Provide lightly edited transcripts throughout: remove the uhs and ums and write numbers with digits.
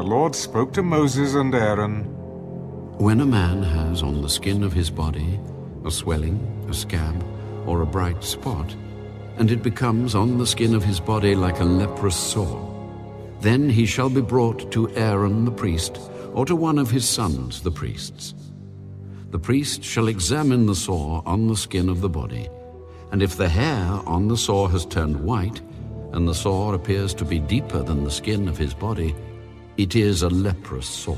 the Lord spoke to Moses and Aaron. When a man has on the skin of his body a swelling, a scab, or a bright spot, and it becomes on the skin of his body like a leprous sore, then he shall be brought to Aaron the priest, or to one of his sons the priests. The priest shall examine the sore on the skin of the body, and if the hair on the sore has turned white, and the sore appears to be deeper than the skin of his body, it is a leprous sore.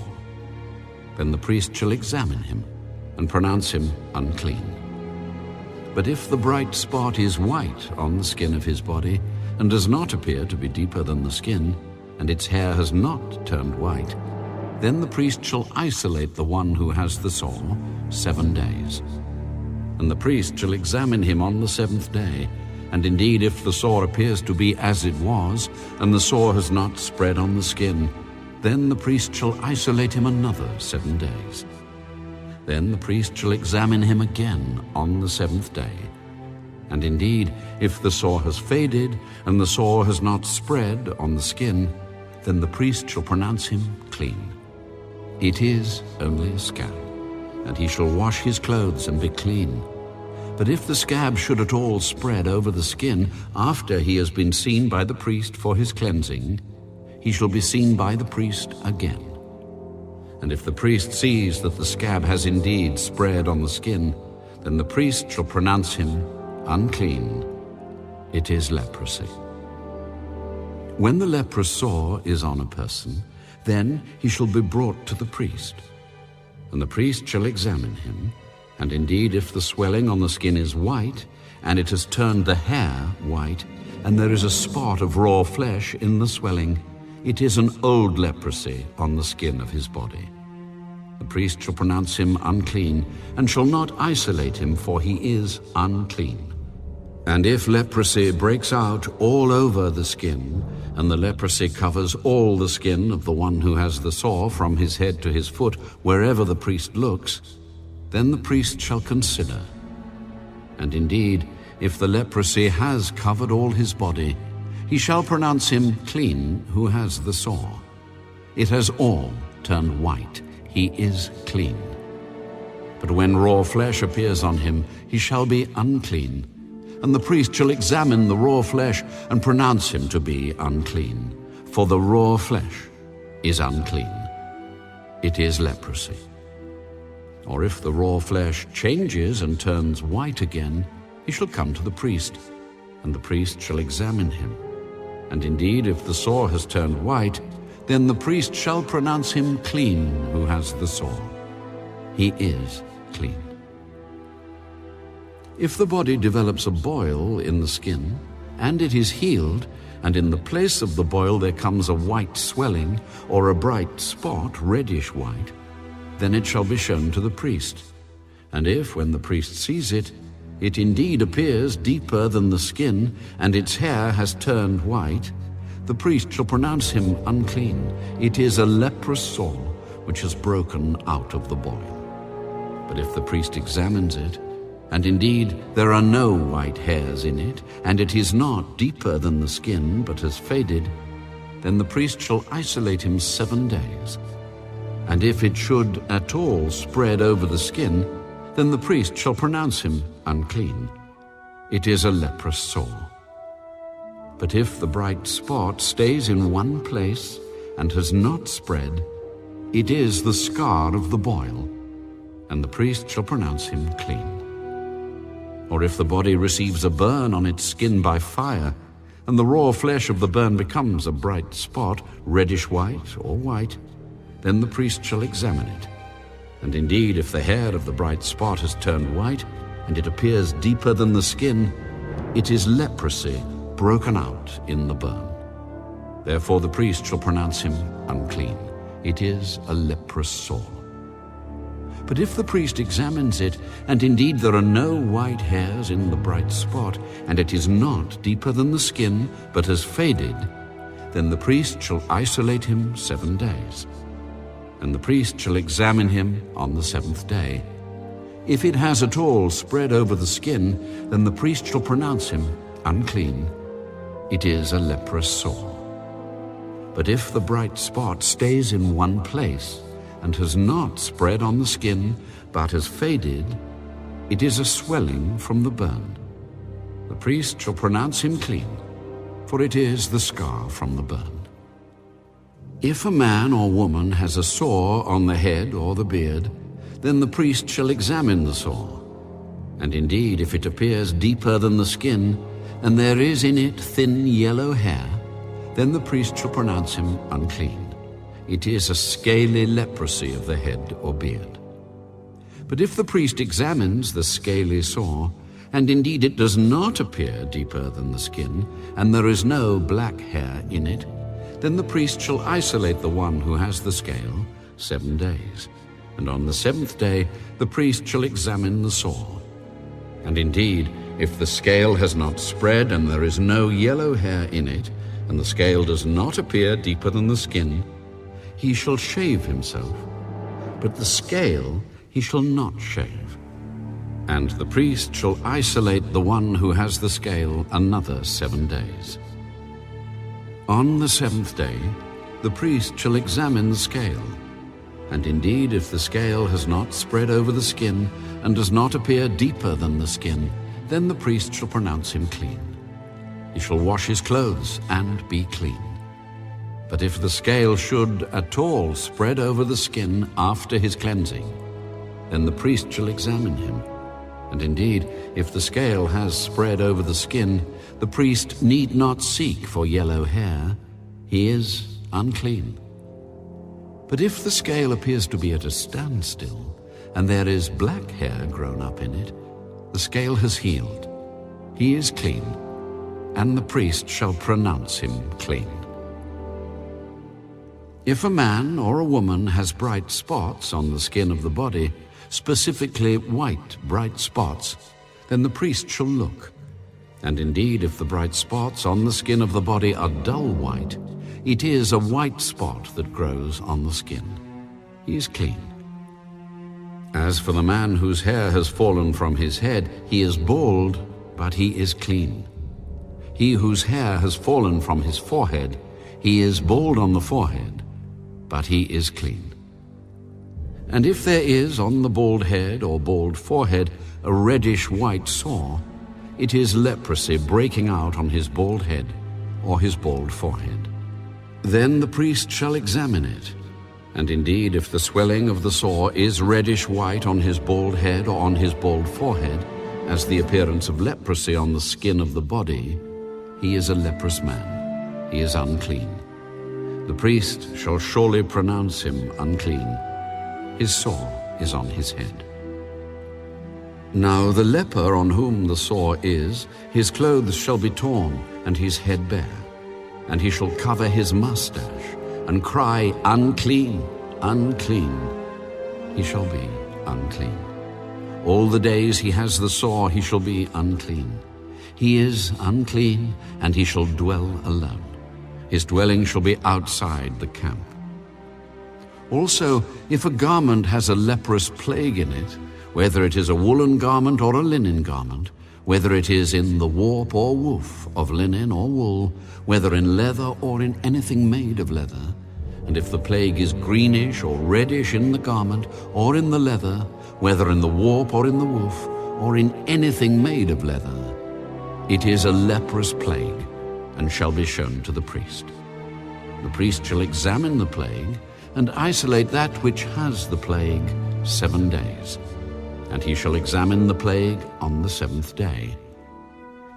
Then the priest shall examine him, and pronounce him unclean. But if the bright spot is white on the skin of his body, and does not appear to be deeper than the skin, and its hair has not turned white, then the priest shall isolate the one who has the sore 7 days. And the priest shall examine him on the 7th day, and indeed if the sore appears to be as it was, and the sore has not spread on the skin, then the priest shall isolate him another 7 days. Then the priest shall examine him again on the 7th day. And indeed, if the sore has faded, and the sore has not spread on the skin, then the priest shall pronounce him clean. It is only a scab, and he shall wash his clothes and be clean. But if the scab should at all spread over the skin after he has been seen by the priest for his cleansing, he shall be seen by the priest again. And if the priest sees that the scab has indeed spread on the skin, then the priest shall pronounce him unclean. It is leprosy. When the leprous sore is on a person, then he shall be brought to the priest. And the priest shall examine him, and indeed if the swelling on the skin is white, and it has turned the hair white, and there is a spot of raw flesh in the swelling, it is an old leprosy on the skin of his body. The priest shall pronounce him unclean, and shall not isolate him, for he is unclean. And if leprosy breaks out all over the skin, and the leprosy covers all the skin of the one who has the sore from his head to his foot, wherever the priest looks, then the priest shall consider. And indeed, if the leprosy has covered all his body, he shall pronounce him clean who has the sore. It has all turned white. He is clean. But when raw flesh appears on him, he shall be unclean. And the priest shall examine the raw flesh and pronounce him to be unclean. For the raw flesh is unclean. It is leprosy. Or if the raw flesh changes and turns white again, he shall come to the priest, and the priest shall examine him. And indeed, if the sore has turned white, then the priest shall pronounce him clean who has the sore. He is clean. If the body develops a boil in the skin, and it is healed, and in the place of the boil there comes a white swelling, or a bright spot, reddish white, then it shall be shown to the priest. And if, when the priest sees it, it indeed appears deeper than the skin, and its hair has turned white, the priest shall pronounce him unclean. It is a leprous sore which has broken out of the boil. But if the priest examines it, and indeed there are no white hairs in it, and it is not deeper than the skin but has faded, then the priest shall isolate him 7 days. And if it should at all spread over the skin, then the priest shall pronounce him unclean. It is a leprous sore. But if the bright spot stays in one place and has not spread, it is the scar of the boil, and the priest shall pronounce him clean. Or if the body receives a burn on its skin by fire, and the raw flesh of the burn becomes a bright spot, reddish white or white, then the priest shall examine it. And indeed, if the hair of the bright spot has turned white, and it appears deeper than the skin, it is leprosy broken out in the burn. Therefore the priest shall pronounce him unclean. It is a leprous sore. But if the priest examines it, and indeed there are no white hairs in the bright spot, and it is not deeper than the skin, but has faded, then the priest shall isolate him 7 days. And the priest shall examine him on the 7th day. If it has at all spread over the skin, then the priest shall pronounce him unclean. It is a leprous sore. But if the bright spot stays in one place and has not spread on the skin, but has faded, it is a swelling from the burn. The priest shall pronounce him clean, for it is the scar from the burn. If a man or woman has a sore on the head or the beard, then the priest shall examine the sore. And indeed, if it appears deeper than the skin, and there is in it thin yellow hair, then the priest shall pronounce him unclean. It is a scaly leprosy of the head or beard. But if the priest examines the scaly sore, and indeed it does not appear deeper than the skin, and there is no black hair in it, then the priest shall isolate the one who has the scale 7 days. And on the 7th day the priest shall examine the sore. And indeed, if the scale has not spread, and there is no yellow hair in it, and the scale does not appear deeper than the skin, he shall shave himself, but the scale he shall not shave. And the priest shall isolate the one who has the scale another 7 days. On the 7th day the priest shall examine the scale, and indeed if the scale has not spread over the skin and does not appear deeper than the skin, then the priest shall pronounce him clean. He shall wash his clothes and be clean. But if the scale should at all spread over the skin after his cleansing, then the priest shall examine him. And indeed, if the scale has spread over the skin, the priest need not seek for yellow hair. He is unclean. But if the scale appears to be at a standstill, and there is black hair grown up in it, the scale has healed. He is clean, and the priest shall pronounce him clean. If a man or a woman has bright spots on the skin of the body, specifically white bright spots, then the priest shall look. And indeed, if the bright spots on the skin of the body are dull white, it is a white spot that grows on the skin. He is clean. As for the man whose hair has fallen from his head, he is bald, but he is clean. He whose hair has fallen from his forehead, he is bald on the forehead, but he is clean. And if there is on the bald head or bald forehead a reddish-white sore, it is leprosy breaking out on his bald head or his bald forehead. Then the priest shall examine it. And indeed, if the swelling of the sore is reddish-white on his bald head or on his bald forehead, as the appearance of leprosy on the skin of the body, he is a leprous man. He is unclean. The priest shall surely pronounce him unclean. His sore is on his head. Now the leper on whom the sore is, his clothes shall be torn and his head bare, and he shall cover his mustache and cry, "Unclean, unclean." He shall be unclean. All the days he has the sore he shall be unclean. He is unclean, and he shall dwell alone. His dwelling shall be outside the camp. Also, if a garment has a leprous plague in it, whether it is a woolen garment or a linen garment, whether it is in the warp or woof of linen or wool, whether in leather or in anything made of leather, and if the plague is greenish or reddish in the garment or in the leather, whether in the warp or in the woof, or in anything made of leather, it is a leprous plague, and shall be shown to the priest. The priest shall examine the plague, and isolate that which has the plague 7 days. And he shall examine the plague on the 7th day.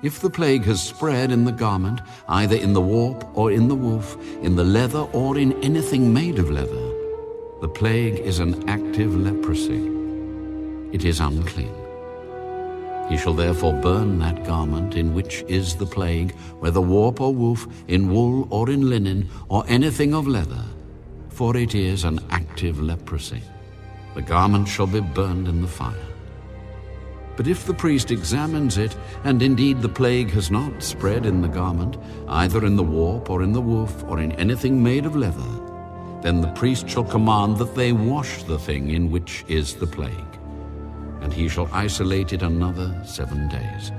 If the plague has spread in the garment, either in the warp or in the woof, in the leather or in anything made of leather, the plague is an active leprosy. It is unclean. He shall therefore burn that garment in which is the plague, whether warp or woof, in wool or in linen, or anything of leather, for it is an active leprosy. The garment shall be burned in the fire. But if the priest examines it, and indeed the plague has not spread in the garment, either in the warp or in the woof, or in anything made of leather, then the priest shall command that they wash the thing in which is the plague, and he shall isolate it another 7 days.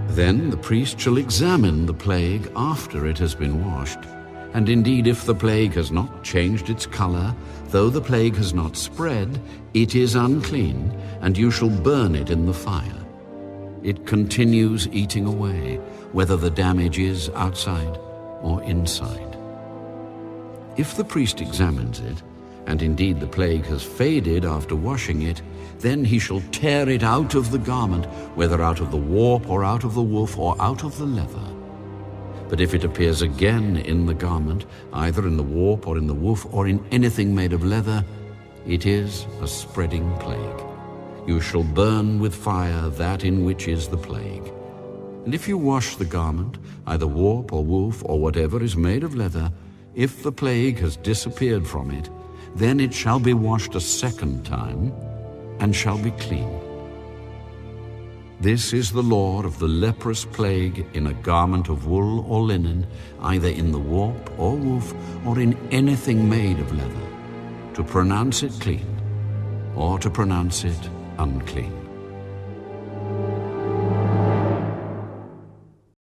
Then the priest shall examine the plague after it has been washed, And indeed, if the plague has not changed its color, though the plague has not spread, it is unclean, and you shall burn it in the fire. It continues eating away, whether the damage is outside or inside. If the priest examines it, and indeed the plague has faded after washing it, then he shall tear it out of the garment, whether out of the warp or out of the woof or out of the leather. But if it appears again in the garment, either in the warp or in the woof or in anything made of leather, it is a spreading plague. You shall burn with fire that in which is the plague. And if you wash the garment, either warp or woof or whatever is made of leather, if the plague has disappeared from it, then it shall be washed a second time and shall be clean. This is the law of the leprous plague in a garment of wool or linen, either in the warp or woof or in anything made of leather, to pronounce it clean or to pronounce it unclean.